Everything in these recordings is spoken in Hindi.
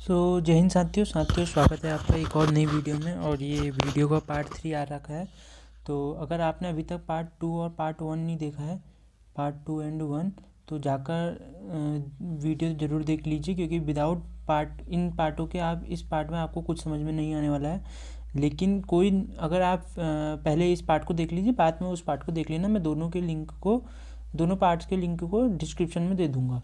जय हिंद साथियों स्वागत है आपका एक और नई वीडियो में। और ये वीडियो का पार्ट 3 आ रखा है। तो अगर आपने अभी तक पार्ट 2 और पार्ट 1 नहीं देखा है, पार्ट 2 एंड 1, तो जाकर वीडियो ज़रूर देख लीजिए, क्योंकि विदाउट इन पार्टों के आप इस पार्ट में आपको कुछ समझ में नहीं आने वाला है। लेकिन कोई अगर आप पहले इस पार्ट को देख लीजिए, बाद में उस पार्ट को देख लेना। मैं दोनों पार्ट्स के लिंक को डिस्क्रिप्शन में दे दूँगा।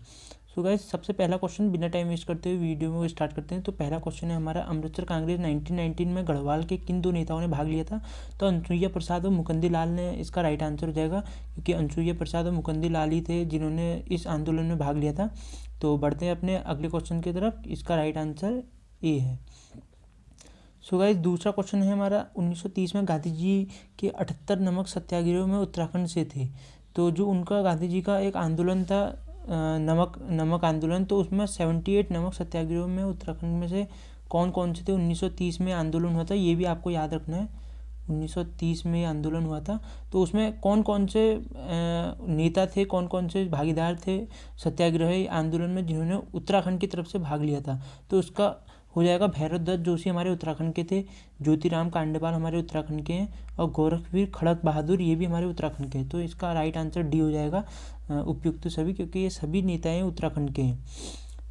सो गाइस, सबसे पहला क्वेश्चन बिना टाइम वेस्ट करते हुए वीडियो में स्टार्ट करते हैं। तो पहला क्वेश्चन है हमारा, अमृतसर कांग्रेस 1919 में गढ़वाल के किन दो नेताओं ने भाग लिया था? तो अनसुईया प्रसाद और मुकुंदी लाल ने इसका राइट आंसर हो जाएगा, क्योंकि अनसुईया प्रसाद और मुकुंदी लाल ही थे जिन्होंने इस आंदोलन में भाग लिया था। तो बढ़ते हैं अपने अगले क्वेश्चन की तरफ। इसका राइट आंसर ए है। सो गाइस, दूसरा क्वेश्चन है हमारा, 1930 में गांधी जी के 78 नमक सत्याग्रह में उत्तराखंड से थे। तो जो उनका गांधी जी का एक आंदोलन था, नमक आंदोलन, तो उसमें 78 नमक सत्याग्रह में उत्तराखंड में से कौन कौन से थे? 1930 में आंदोलन हुआ था, ये भी आपको याद रखना है। 1930 में आंदोलन हुआ था, तो उसमें कौन कौन से नेता थे, कौन कौन से भागीदार थे सत्याग्रह आंदोलन में जिन्होंने उत्तराखंड की तरफ से भाग लिया था? तो उसका हो जाएगा, भैरव दत्त जोशी हमारे उत्तराखंड के थे, ज्योतिराम कांडेपाल हमारे उत्तराखंड के हैं, और गोरखवीर खड़क बहादुर ये भी हमारे उत्तराखंड के हैं। तो इसका राइट आंसर डी हो जाएगा, उपयुक्त सभी, क्योंकि ये सभी नेताएं उत्तराखंड के हैं।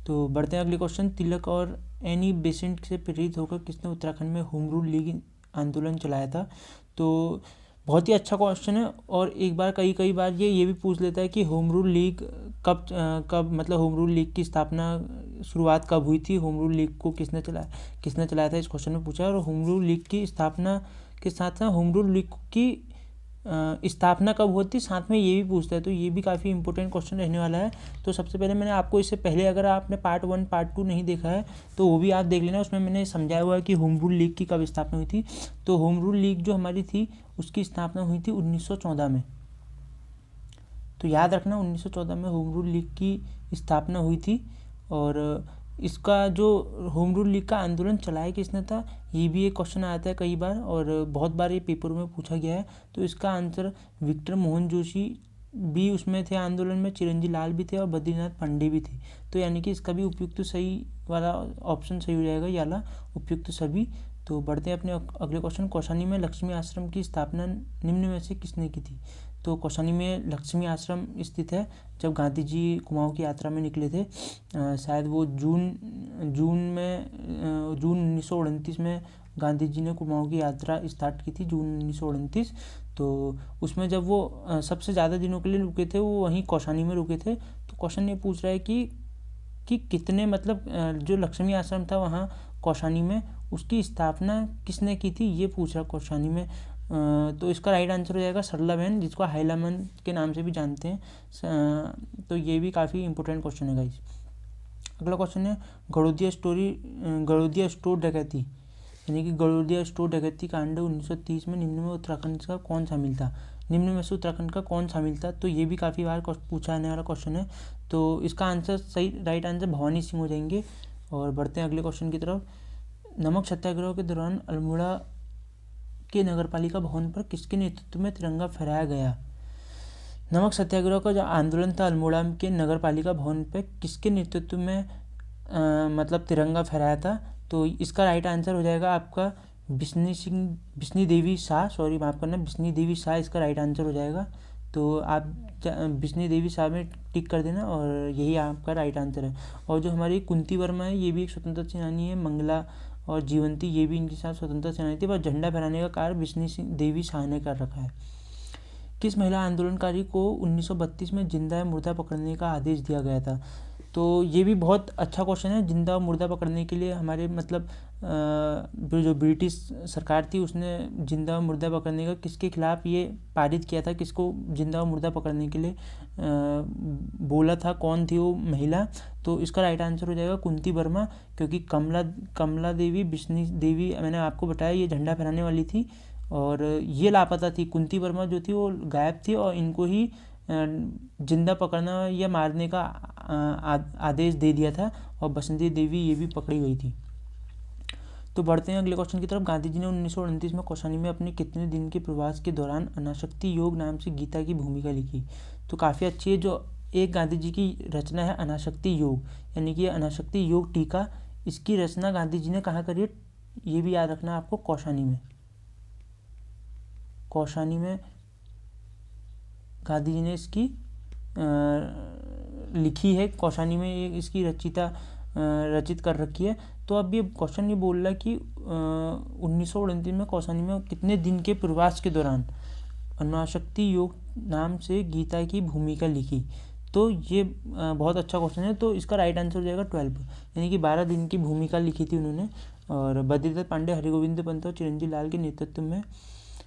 तो बढ़ते हैं अगले क्वेश्चन। तिलक और एनी बेसेंट से प्रेरित होकर किसने उत्तराखंड में होम रूल लीग आंदोलन चलाया था? तो बहुत ही अच्छा क्वेश्चन है। और एक बार कई बार ये भी पूछ लेता है कि होम रूल लीग कब मतलब होम रूल लीग की शुरुआत कब हुई थी, होम रूल लीग को किसने चलाया था, इस क्वेश्चन में पूछा है। और होम रूल लीग की स्थापना के साथ साथ होम रूल लीग की स्थापना कब होती, साथ में ये भी पूछता है। तो ये भी काफ़ी इंपॉर्टेंट क्वेश्चन रहने वाला है। तो सबसे पहले मैंने आपको इससे पहले, अगर आपने पार्ट 1 पार्ट 2 नहीं देखा है तो वो भी आप देख लेना, उसमें मैंने समझाया हुआ है कि होम रूल लीग की कब स्थापना हुई थी। तो होम रूल लीग जो हमारी थी उसकी स्थापना हुई थी 1914 में। तो याद रखना, 1914 में होम रूल लीग की स्थापना हुई थी। और इसका जो होम रूल लीग का आंदोलन चलाया किसने था, ये भी एक क्वेश्चन आता है कई बार, और बहुत बार ये पेपर में पूछा गया है। तो इसका आंसर विक्टर मोहन जोशी भी उसमें थे आंदोलन में, चिरंजी लाल भी थे, और बद्रीनाथ पांडे भी थे। तो यानी कि इसका भी उपयुक्त सही वाला ऑप्शन सही हो जाएगा, ये वाला उपयुक्त सभी। तो बढ़ते हैं अपने अगले क्वेश्चन। कौशानी में लक्ष्मी आश्रम की स्थापना निम्न में से किसने की थी? तो कौशानी में लक्ष्मी आश्रम स्थित है। जब गांधी जी कुमाऊं की यात्रा में निकले थे, शायद वो जून 1929 में गांधी जी ने कुमाऊं की यात्रा स्टार्ट की थी, जून 1929। तो उसमें जब वो सबसे ज़्यादा दिनों के लिए रुके थे, वो वहीं कौशानी में रुके थे। तो क्वेश्चन ये पूछ रहा है कि कितने, मतलब जो लक्ष्मी आश्रम था वहाँ कौशानी में, उसकी स्थापना किसने की थी, ये पूछ रहा कौशानी में। तो इसका राइट आंसर हो जाएगा सरला बहन, जिसको हाइलामन के नाम से भी जानते हैं। तो ये भी काफ़ी इंपॉर्टेंट क्वेश्चन है गाइस। अगला क्वेश्चन है, गड़ोदिया स्टोर डकैती, यानी कि गड़ोदिया स्टोर डकैती कांड 1930 में निम्न में उत्तराखंड का कौन शामिल था? निम्न में से उत्तराखंड का कौन शामिल था? तो ये भी काफ़ी बार पूछा जाने वाला क्वेश्चन है। तो इसका आंसर सही, राइट आंसर भवानी सिंह हो जाएंगे। और बढ़ते हैं अगले क्वेश्चन की तरफ। नमक सत्याग्रह के दौरान अल्मोड़ा के नगरपालिका भवन पर किसके नेतृत्व में तिरंगा फहराया गया? नमक सत्याग्रह का जो आंदोलन था अल्मोड़ा के नगरपालिका भवन पर किसके नेतृत्व में मतलब तिरंगा फहराया था? तो इसका राइट आंसर हो जाएगा आपका बिस्नी देवी शाह, सॉरी माफ़ करना, बिस्नी देवी शाह इसका राइट आंसर हो जाएगा। तो आप बिस्नी देवी शाह में टिक कर देना, और यही आपका राइट आंसर है। और जो हमारी कुंती वर्मा है, ये भी एक स्वतंत्रता सेनानी है। मंगला और जीवंती, ये भी इनके साथ स्वतंत्रता सेनानी थी, पर झंडा फहराने का कार्य बिस्नी देवी शाह ने कर रखा है। किस महिला आंदोलनकारी को 1932 में जिंदा या मुर्दा पकड़ने का आदेश दिया गया था? तो ये भी बहुत अच्छा क्वेश्चन है। जिंदा और मुर्दा पकड़ने के लिए हमारे मतलब जो ब्रिटिश सरकार थी, उसने जिंदा और मुर्दा पकड़ने का किसके खिलाफ ये पारित किया था, किसको जिंदा और मुर्दा पकड़ने के लिए बोला था, कौन थी वो महिला? तो इसका राइट आंसर हो जाएगा कुंती वर्मा, क्योंकि कमला देवी, बिस्नी देवी मैंने आपको बताया ये झंडा फहराने वाली थी, और ये लापता थी। कुंती वर्मा जो थी वो गायब थी, और इनको ही जिंदा पकड़ना या मारने का आदेश दे दिया था, और बसंती देवी ये भी पकड़ी गई थी। तो बढ़ते हैं अगले क्वेश्चन की तरफ। गांधी जी ने 1929 में कौशानी में अपने कितने दिन के प्रवास के दौरान अनासक्ति योग नाम से गीता की भूमिका लिखी? तो काफ़ी अच्छी है, जो एक गांधी जी की रचना है अनासक्ति योग, यानी कि अनासक्ति योग टीका, इसकी रचना गांधी जी ने कहाँ करी है, ये भी याद रखना आपको, कौशानी में। कौशानी में गांधी जी ने इसकी लिखी है, कौशानी में ये इसकी रचित कर रखी है। तो अब ये क्वेश्चन ये बोल रहा है कि 1929 में कौशानी में कितने दिन के प्रवास के दौरान अनाशक्ति योग नाम से गीता की भूमिका लिखी। तो ये बहुत अच्छा क्वेश्चन है। तो इसका राइट आंसर हो जाएगा 12, यानी कि 12 दिन की भूमिका लिखी थी उन्होंने। और बद्रीदत्त पांडे, हरिगोविंद पंत और चिरंजीव लाल के नेतृत्व में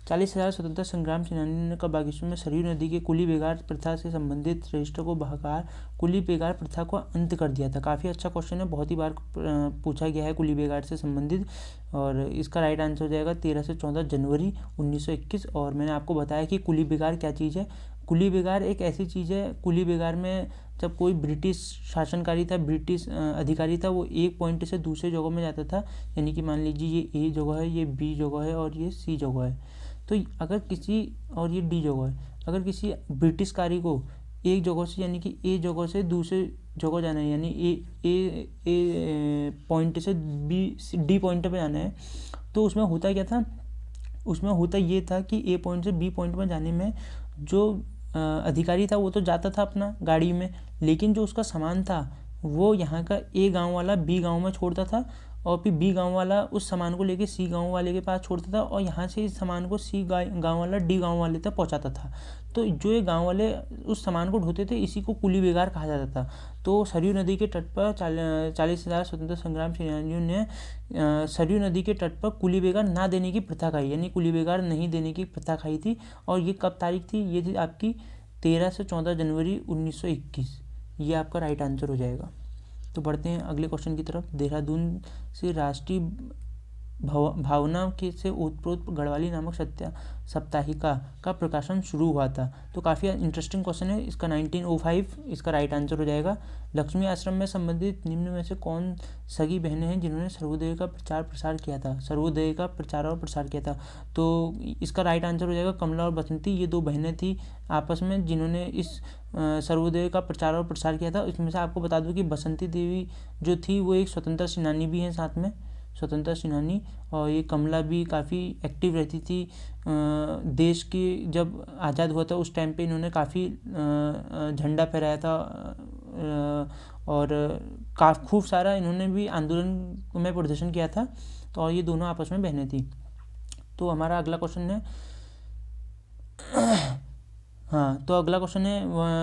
40,000 स्वतंत्रता संग्राम सेनानियों ने बागेश्वर में सरयू नदी के कुली बेगार प्रथा से संबंधित रजिस्टर को बहाकर कुली बेगार प्रथा को अंत कर दिया था। काफ़ी अच्छा क्वेश्चन है, बहुत ही बार पूछा गया है कुली बेगार से संबंधित। और इसका राइट आंसर हो जाएगा 13 से 14 जनवरी 1921। और मैंने आपको बताया कि कुली बेगार क्या चीज़ है। कुली बेगार एक ऐसी चीज़ है, कुली बेगार में जब कोई ब्रिटिश शासनकारी था, ब्रिटिश अधिकारी था, वो एक पॉइंट से दूसरे जगह में जाता था। यानी कि मान लीजिए ये ए जगह है, ये बी जगह है और ये सी जगह है। तो अगर किसी, और ये डी जगह है, अगर किसी ब्रिटिश कारी को एक जगह से, यानी कि ए जगह से दूसरे जगह जाना है, यानी ए पॉइंट से डी पॉइंट पे जाना है, तो उसमें होता क्या था, उसमें होता ये था कि ए पॉइंट से बी पॉइंट में जाने में जो अधिकारी था वो तो जाता था अपना गाड़ी में, लेकिन जो उसका सामान था वो यहाँ का ए गांव वाला बी गांव में छोड़ता था, और फिर बी गांव वाला उस सामान को लेके सी गांव वाले के पास छोड़ता था, और यहाँ से इस सामान को सी गांव वाला डी गांव वाले तक पहुँचाता था। तो जो ये गांव वाले उस सामान को ढोते थे, इसी को कुली बेगार कहा जाता था। तो सरयू नदी के तट पर 40,000 स्वतंत्रता संग्राम सेनानियों ने सरयू नदी के तट पर कुली बेगार ना देने की प्रथा खाई, यानी कुली बेगार नहीं देने की प्रथा खाई थी। और ये कब तारीख थी, ये थी आपकी 13 से 14 जनवरी 1921। ये आपका राइट आंसर हो जाएगा। तो बढ़ते हैं अगले क्वेश्चन की तरफ। देहरादून से राष्ट्रीय भावना के से ओतप्रोत गढ़वाली नामक साप्ताहिका का प्रकाशन शुरू हुआ था। तो काफ़ी इंटरेस्टिंग क्वेश्चन है। इसका 1905 इसका राइट आंसर हो जाएगा। लक्ष्मी आश्रम में संबंधित निम्न में से कौन सगी बहनें हैं जिन्होंने सर्वोदय का प्रचार प्रसार किया था, सर्वोदय का प्रचार और प्रसार किया था। तो इसका राइट आंसर हो जाएगा कमला और बसंती। ये दो बहनें थी आपस में जिन्होंने इस सर्वोदय का प्रचार और प्रसार किया था। इसमें से आपको बता दूं कि बसंती देवी जो थी वो एक स्वतंत्रता सेनानी भी हैं, साथ में स्वतंत्रता सेनानी। और ये कमला भी काफ़ी एक्टिव रहती थी। देश की जब आज़ाद हुआ था उस टाइम पे इन्होंने काफ़ी झंडा फहराया था, और खूब सारा इन्होंने भी आंदोलन में प्रदर्शन किया था। तो और ये दोनों आपस में बहनें थी। तो हमारा अगला क्वेश्चन है हाँ, तो अगला क्वेश्चन है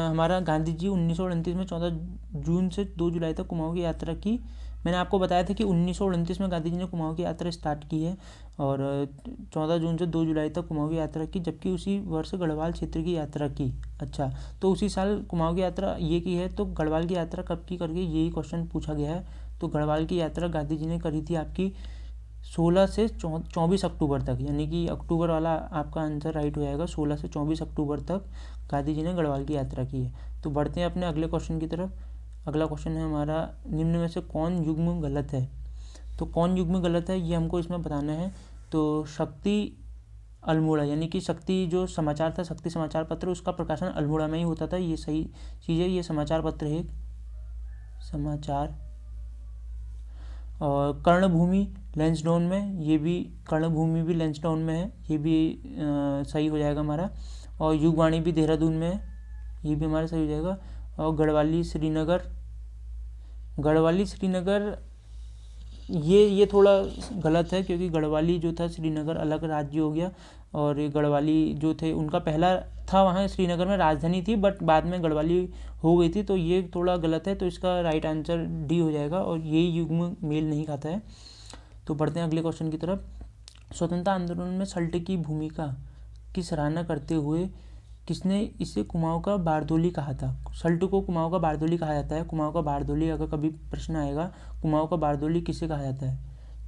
हमारा, गांधी जी 1929 में 14 जून से 2 जुलाई तक कुमाऊं की यात्रा की। मैंने आपको बताया था कि 1929 में गांधी जी ने कुमाऊं की यात्रा स्टार्ट की है, और 14 जून से 2 जुलाई तक कुमाऊं की यात्रा की, जबकि उसी वर्ष गढ़वाल क्षेत्र की यात्रा की। अच्छा, तो उसी साल कुमाऊं की यात्रा ये की है। तो गढ़वाल की यात्रा कब की करके यही क्वेश्चन पूछा गया है। तो गढ़वाल की यात्रा गांधी जी ने करी थी आपकी 16 से 24 अक्टूबर तक, यानी कि अक्टूबर वाला आपका आंसर राइट हो जाएगा। 16 से 24 अक्टूबर तक गांधी जी ने गढ़वाल की यात्रा की है। तो बढ़ते हैं अपने अगले क्वेश्चन की तरफ। अगला क्वेश्चन है हमारा, निम्न में से कौन युग्म गलत है। तो कौन युग्म गलत है ये हमको इसमें बताना है। तो शक्ति अल्मोड़ा, यानी कि शक्ति जो समाचार था, शक्ति समाचार पत्र, उसका प्रकाशन अल्मोड़ा में ही होता था। ये सही चीज़ है, ये समाचार पत्र है समाचार। और कर्णभूमि लैंसडाउन में, ये भी कर्णभूमि भी लैंसडाउन में है, ये भी सही हो जाएगा हमारा। और युगवाणी भी देहरादून में है, ये भी हमारा सही हो जाएगा। और गढ़वाली श्रीनगर, गढ़वाली श्रीनगर ये थोड़ा गलत है, क्योंकि गढ़वाली जो था श्रीनगर अलग राज्य हो गया, और ये गढ़वाली जो थे उनका पहला था वहाँ श्रीनगर में राजधानी थी, बट बाद में गढ़वाली हो गई थी। तो ये थोड़ा गलत है। तो इसका राइट आंसर डी हो जाएगा, और ये युग्म मेल नहीं खाता है। तो बढ़ते हैं अगले क्वेश्चन की तरफ। स्वतंत्रता आंदोलन में सल्ट की भूमिका की सराहना करते हुए किसने इसे कुमाऊं का बारदोली कहा था। सल्ट को कुमाऊं का बारदोली कहा जाता है। कुमाऊं का बारदोली, अगर कभी प्रश्न आएगा कुमाऊं का बारदोली किसे कहा जाता है,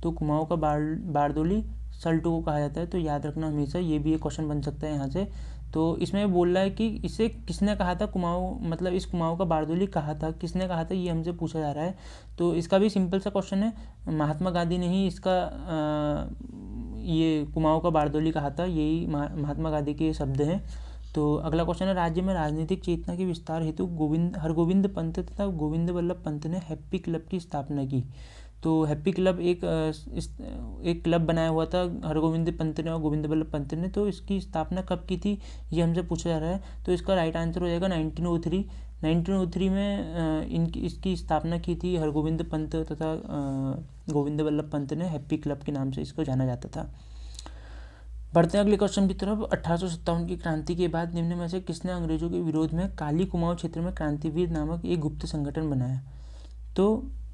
तो कुमाऊं का बारदोली सल्ट को कहा जाता है। तो याद रखना हमेशा, ये भी एक क्वेश्चन बन सकता है यहाँ से। तो इसमें बोल रहा है कि इसे किसने कहा था, कुमाऊं मतलब इस कुमाऊं का बारदोली कहा था, किसने कहा था, ये हमसे पूछा जा रहा है। तो इसका भी सिंपल सा क्वेश्चन है, महात्मा गांधी ने ही इसका ये कुमाऊं का बारदोली कहा था, यही महात्मा गांधी के शब्द हैं। तो अगला क्वेश्चन है, राज्य में राजनीतिक चेतना के विस्तार हेतु हरगोविंद पंत तथा गोविंद वल्लभ पंत ने हैप्पी क्लब की स्थापना की। तो हैप्पी क्लब एक क्लब बनाया हुआ था हरगोविंद पंत ने और गोविंद बल्लभ पंत ने। तो इसकी स्थापना कब की थी, ये हमसे पूछा जा रहा है। तो इसका राइट आंसर हो जाएगा 1903। 1903 में इसकी स्थापना की थी हरगोविंद पंत तथा गोविंद बल्लभ पंत ने। हैप्पी क्लब के नाम से इसको जाना जाता था। बढ़ते हैं अगले क्वेश्चन की तरफ। 1857 की क्रांति के बाद निम्न में से किसने अंग्रेजों के विरोध में काली कुमाऊं क्षेत्र में क्रांतिवीर नामक एक गुप्त संगठन बनाया। तो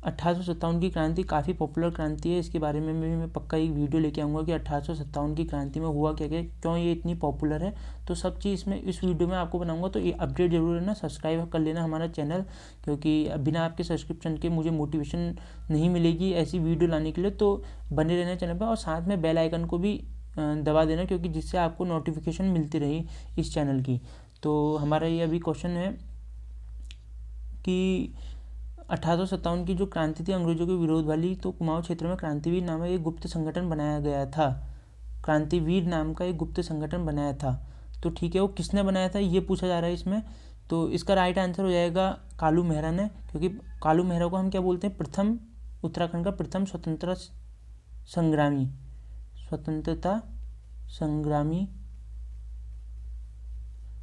1857 की क्रांति काफ़ी पॉपुलर क्रांति है, इसके बारे में भी मैं पक्का एक वीडियो लेके आऊँगा कि 1857 की क्रांति में हुआ क्या क्या, क्यों ये इतनी पॉपुलर है। तो सब चीज़ इसमें इस वीडियो में आपको बनाऊंगा। तो ये अपडेट जरूर है ना, सब्सक्राइब कर लेना हमारा चैनल, क्योंकि बिना आपके सब्सक्रिप्शन के मुझे मोटिवेशन नहीं मिलेगी ऐसी वीडियो लाने के लिए। तो बने रहना चैनल पर और साथ में बेल आइकन को भी दबा देना, क्योंकि जिससे आपको नोटिफिकेशन मिलती रही इस चैनल की। तो हमारा ये अभी क्वेश्चन है कि 1857 की जो क्रांति थी अंग्रेजों के विरोध वाली, तो कुमाऊं क्षेत्र में क्रांतिवीर नामक एक गुप्त संगठन बनाया गया था। क्रांतिवीर नाम का एक गुप्त संगठन बनाया था। तो ठीक है, वो किसने बनाया था ये पूछा जा रहा है इसमें। तो इसका राइट आंसर हो जाएगा कालू मेहरा ने, क्योंकि कालू मेहरा को हम क्या बोलते हैं, प्रथम उत्तराखंड का प्रथम स्वतंत्रता संग्रामी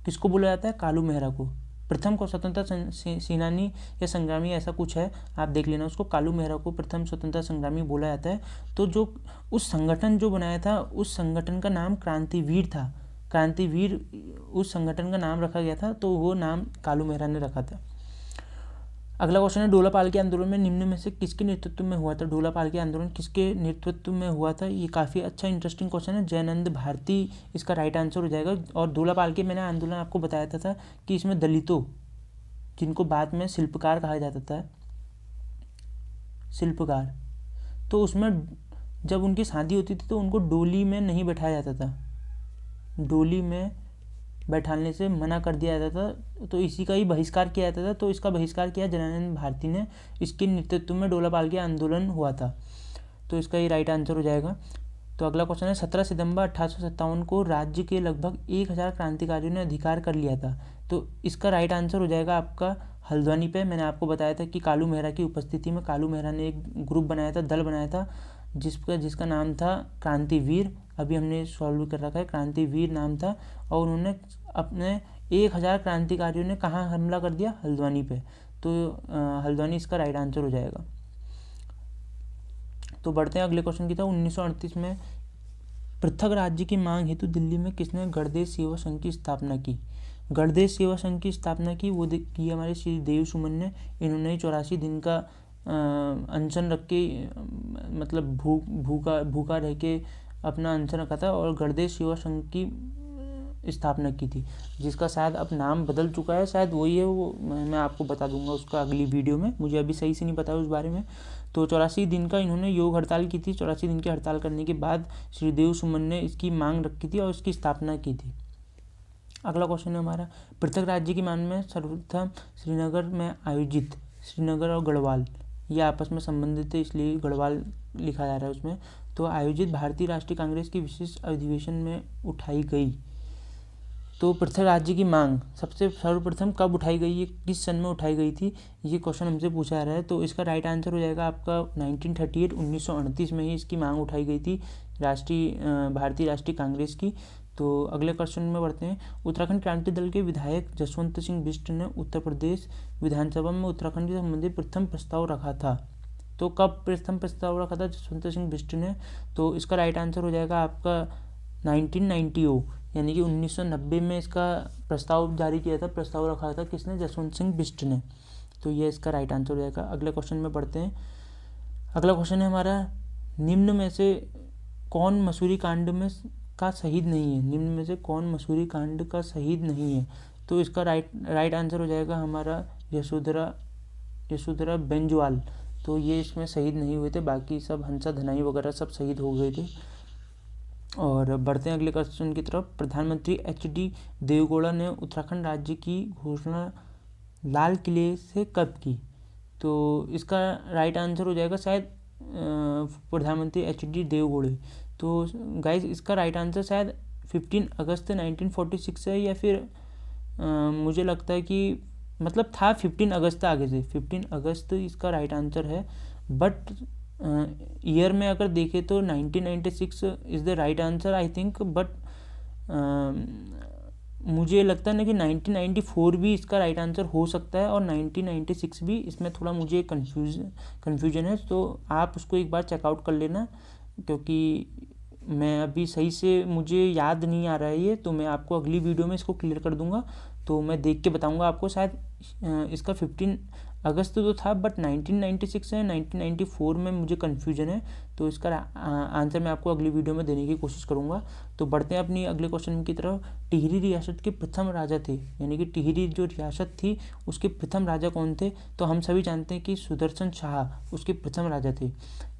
किसको बोला जाता है, कालू मेहरा को। प्रथम को स्वतंत्रता सेनानी या संग्रामी ऐसा कुछ है, आप देख लेना उसको। कालू मेहरा को प्रथम स्वतंत्रता संग्रामी बोला जाता है। तो जो उस संगठन जो बनाया था, उस संगठन का नाम क्रांतिवीर था। क्रांतिवीर उस संगठन का नाम रखा गया था, तो वो नाम कालू मेहरा ने रखा था। अगला क्वेश्चन है, ढोला पालकी आंदोलन में निम्न में से किसके नेतृत्व में हुआ था। ढोला पालकी आंदोलन किसके नेतृत्व में हुआ था, ये काफ़ी अच्छा इंटरेस्टिंग क्वेश्चन है। जयानंद भारती इसका राइट आंसर हो जाएगा। और ढोला पालकी मैंने आंदोलन आपको बताया था कि इसमें दलितों, जिनको बाद में शिल्पकार कहा जाता था, शिल्पकार, तो उसमें जब उनकी शादी होती थी तो उनको डोली में नहीं बैठाया जाता था, डोली में बैठाने से मना कर दिया जाता था। तो इसी का ही बहिष्कार किया जाता था। तो इसका बहिष्कार किया जयानंद भारती ने, इसके नेतृत्व में ढोला पालकी आंदोलन हुआ था। तो इसका ही राइट आंसर हो जाएगा। तो अगला क्वेश्चन है, 17 सितंबर 1857 को राज्य के लगभग 1000 क्रांतिकारियों ने अधिकार कर लिया था। तो इसका राइट आंसर हो जाएगा आपका हल्द्वानी पे। मैंने आपको बताया था कि कालू मेहरा की उपस्थिति में कालू मेहरा ने एक ग्रुप बनाया था, दल बनाया था, जिसका नाम था क्रांतिवीर। अभी हमने सॉल्व कर रखा है, क्रांतिवीर नाम था। और उन्होंने अपने 1000 क्रांतिकारियों ने कहाँ हमला कर दिया, हल्द्वानी पे। तो हल्द्वानी इसका राइट आंसर हो जाएगा। तो बढ़ते हैं अगले क्वेश्चन की तरफ। 1938 में पृथक राज्य की मांग हेतु दिल्ली में किसने गणदेश सेवा संघ की स्थापना की। गणदेश सेवा संघ की स्थापना की वो की हमारे श्री देव सुमन ने। इन्होंने 84 दिन का अनशन रख के, मतलब भूखा रह के अपना अनशन रखा था और गणदेश सेवा संघ की स्थापना की थी, जिसका शायद अब नाम बदल चुका है, शायद वही है वो। मैं आपको बता दूंगा उसका अगली वीडियो में, मुझे अभी सही से नहीं पता उस बारे में। तो 84 दिन का इन्होंने योग हड़ताल की थी। 84 दिन की हड़ताल करने के बाद श्री देव सुमन ने इसकी मांग रखी थी और इसकी स्थापना की थी। अगला क्वेश्चन है हमारा, पृथक राज्य की मांग में सर्वप्रथम श्रीनगर में आयोजित, श्रीनगर और गढ़वाल ये आपस में संबंधित है, इसलिए गढ़वाल लिखा जा रहा है उसमें। तो आयोजित भारतीय राष्ट्रीय कांग्रेस की विशेष अधिवेशन में उठाई गई। तो पृथक राज्य की मांग सबसे सर्वप्रथम कब उठाई गई, ये किस सन में उठाई गई थी, ये क्वेश्चन हमसे पूछा जा रहा है। तो इसका राइट आंसर हो जाएगा आपका 1938, 1938 में ही इसकी मांग उठाई गई थी भारतीय राष्ट्रीय कांग्रेस की। तो अगले क्वेश्चन में बढ़ते हैं। उत्तराखंड क्रांति दल के विधायक जसवंत सिंह बिष्ट ने उत्तर प्रदेश विधानसभा में उत्तराखंड से संबंधित प्रथम प्रस्ताव रखा था। तो कब प्रथम प्रस्ताव रखा था जसवंत सिंह बिष्ट ने। तो इसका राइट आंसर हो जाएगा आपका 1990, यानी कि 1990 में इसका प्रस्ताव जारी किया था, प्रस्ताव रखा था किसने, जसवंत सिंह बिष्ट ने। तो ये इसका राइट आंसर हो जाएगा। अगले क्वेश्चन में बढ़ते हैं। अगला क्वेश्चन है हमारा, निम्न में से कौन मसूरी कांड में का शहीद नहीं है, निम्न में से कौन मसूरी कांड का शहीद नहीं है। तो इसका राइट आंसर हो जाएगा हमारा यशोधरा बेंजवाल। तो ये इसमें शहीद नहीं हुए थे, बाकी सब हंसा धनाई वगैरह सब शहीद हो गए थे। और बढ़ते हैं अगले क्वेश्चन की तरफ। प्रधानमंत्री HD देवगौड़ा ने उत्तराखंड राज्य की घोषणा लाल किले से कब की। तो इसका राइट आंसर हो जाएगा शायद प्रधानमंत्री HD देवगौड़े। तो गाइज इसका राइट आंसर शायद 15 अगस्त 1946 है, या फिर मुझे लगता है कि मतलब था 15 अगस्त आगे से, 15 अगस्त इसका राइट आंसर है। बट ईयर में अगर देखें तो 1996 is the right answer I think, but मुझे लगता है ना कि 1994 भी इसका राइट आंसर हो सकता है और 1996 भी, इसमें थोड़ा मुझे कन्फ्यूजन है, तो आप उसको एक बार चेकआउट कर लेना, क्योंकि मैं अभी सही से मुझे याद नहीं आ रहा है ये, तो मैं आपको अगली वीडियो में इसको क्लियर कर दूंगा, तो मैं देख के बताऊंगा आपको। शायद इसका 15 अगस्त तो था, बट 1996 है, 1994 में मुझे कन्फ्यूजन है, तो इसका आंसर मैं आपको अगली वीडियो में देने की कोशिश करूंगा। तो बढ़ते हैं अपनी अगले क्वेश्चन की तरफ। टिहरी रियासत के प्रथम राजा थे, यानी कि टिहरी जो रियासत थी उसके प्रथम राजा कौन थे? तो हम सभी जानते हैं कि सुदर्शन शाह उसके प्रथम राजा थे।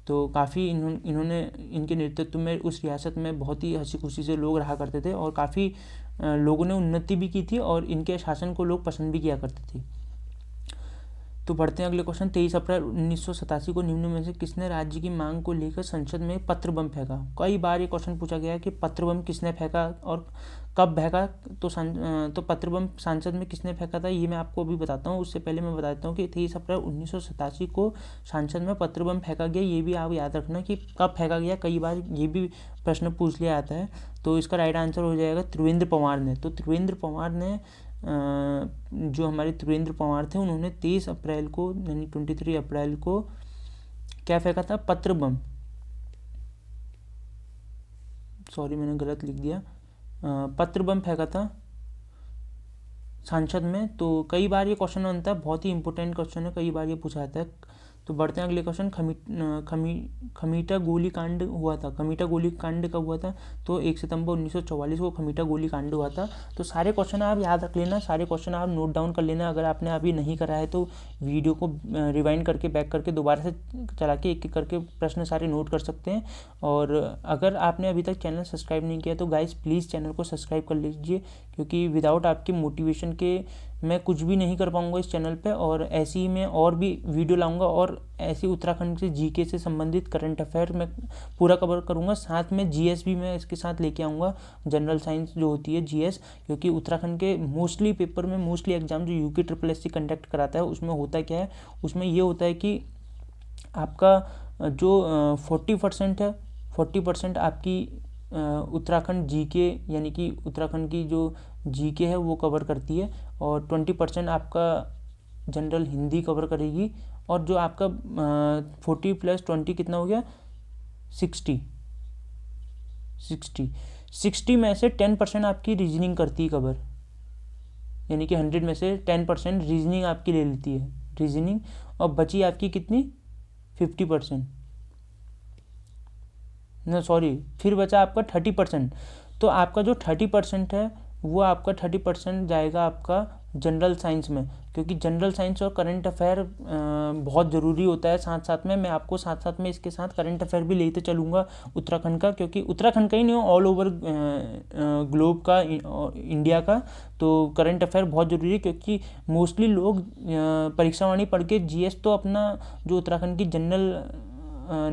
तो काफ़ी इन्होंने इनके नेतृत्व में उस रियासत में बहुत ही हंसी खुशी से लोग रहा करते थे और काफ़ी लोगों ने उन्नति भी की थी और इनके शासन को लोग पसंद भी किया करते थे। तो बढ़ते हैं अगले क्वेश्चन। 23 अप्रैल 1987 को निम्न में से किसने राज्य की मांग को लेकर संसद में पत्र बम फेंका? कई बार ये क्वेश्चन पूछा गया है कि पत्र बम किसने फेंका और कब फेंका। तो पत्र बम संसद में किसने फेंका था, ये मैं आपको अभी बताता हूँ। उससे पहले मैं बताता हूँ कि 23 अप्रैल 1987 को संसद में पत्र बम फेंका गया, ये भी आप याद रखना कि कब फेंका गया। कई बार ये भी प्रश्न पूछ लिया जाता है। तो इसका राइट आंसर हो जाएगा त्रिवेंद्र पंवार ने। तो त्रिवेंद्र पंवार ने जो हमारे त्रिवेंद्र पंवार थे, उन्होंने 23 अप्रैल को यानी 23 अप्रैल को क्या फेंका था? पत्र बम। सॉरी, मैंने गलत लिख दिया, पत्र बम फेंका था संसद में। तो कई बार ये क्वेश्चन बनता है, बहुत ही इंपॉर्टेंट क्वेश्चन है, कई बार ये पूछा जाता है। तो बढ़ते हैं अगले क्वेश्चन। खमीटा गोली कांड हुआ था। खमीटा गोली कांड कब हुआ था? तो 1 सितंबर 1944 को खमीटा गोली कांड हुआ था। तो सारे क्वेश्चन आप याद रख लेना, सारे क्वेश्चन आप नोट डाउन कर लेना। अगर आपने अभी नहीं करा है तो वीडियो को रिवाइंड करके बैक करके दोबारा से चला के एक एक करके प्रश्न सारे नोट कर सकते हैं। और अगर आपने अभी तक चैनल सब्सक्राइब नहीं किया तो गाइस प्लीज़ चैनल को सब्सक्राइब कर लीजिए, क्योंकि विदाउट आपके मोटिवेशन के मैं कुछ भी नहीं कर पाऊंगा इस चैनल पे। और ऐसे ही मैं और भी वीडियो लाऊंगा और ऐसे उत्तराखंड से जीके से संबंधित करंट अफेयर मैं पूरा कवर करूंगा। साथ में जीएस भी मैं इसके साथ लेके आऊँगा, जनरल साइंस जो होती है जीएस, क्योंकि उत्तराखंड के मोस्टली पेपर में मोस्टली एग्जाम जो यूके SSSC कंडक्ट कराता है उसमें होता क्या है, उसमें ये होता है कि आपका जो 40% है, 40% आपकी उत्तराखंड जीके यानी कि उत्तराखंड की जो जीके है वो कवर करती है, और 20% आपका जनरल हिंदी कवर करेगी, और जो आपका 40 + 20 कितना हो गया? 60 में से 10% आपकी रीजनिंग करती है कवर, यानी कि 100 में से 10% रीजनिंग आपकी ले लेती है रीजनिंग, और बची आपकी कितनी? 50%, ना सॉरी, फिर बचा आपका 30%। तो आपका जो 30% है वो आपका 30% जाएगा आपका जनरल साइंस में, क्योंकि जनरल साइंस और करंट अफेयर बहुत ज़रूरी होता है साथ साथ में। मैं आपको साथ साथ में इसके साथ करंट अफेयर भी लेते चलूँगा उत्तराखंड का, क्योंकि उत्तराखंड का ही नहीं, ऑल ओवर ग्लोब का, इंडिया का। तो करंट अफेयर बहुत ज़रूरी है, क्योंकि मोस्टली लोग परीक्षावाणी पढ़ के जीएस तो अपना जो उत्तराखंड की जनरल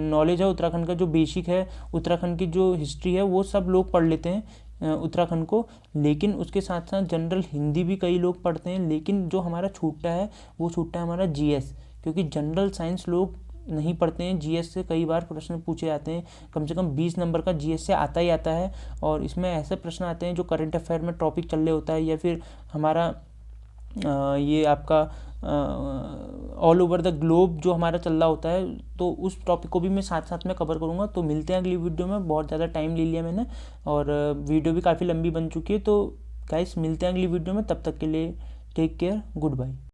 नॉलेज है, उत्तराखंड का जो बेसिक है, उत्तराखंड की जो हिस्ट्री है, वो सब लोग पढ़ लेते हैं उत्तराखंड को, लेकिन उसके साथ साथ जनरल हिंदी भी कई लोग पढ़ते हैं। लेकिन जो हमारा छूटता है वो छूटता है हमारा जीएस, क्योंकि जनरल साइंस लोग नहीं पढ़ते हैं। जीएस से कई बार प्रश्न पूछे जाते हैं, कम से कम 20 नंबर का जीएस से आता ही आता है, और इसमें ऐसे प्रश्न आते हैं जो करंट अफेयर में टॉपिक चल रहे होता है, या फिर हमारा ये आपका ऑल ओवर द ग्लोब जो हमारा चल रहा होता है, तो उस टॉपिक को भी मैं साथ साथ में कवर करूँगा। तो मिलते हैं अगली वीडियो में। बहुत ज़्यादा टाइम ले लिया मैंने और वीडियो भी काफ़ी लंबी बन चुकी है। तो गाइस मिलते हैं अगली वीडियो में, तब तक के लिए टेक केयर, गुड बाय।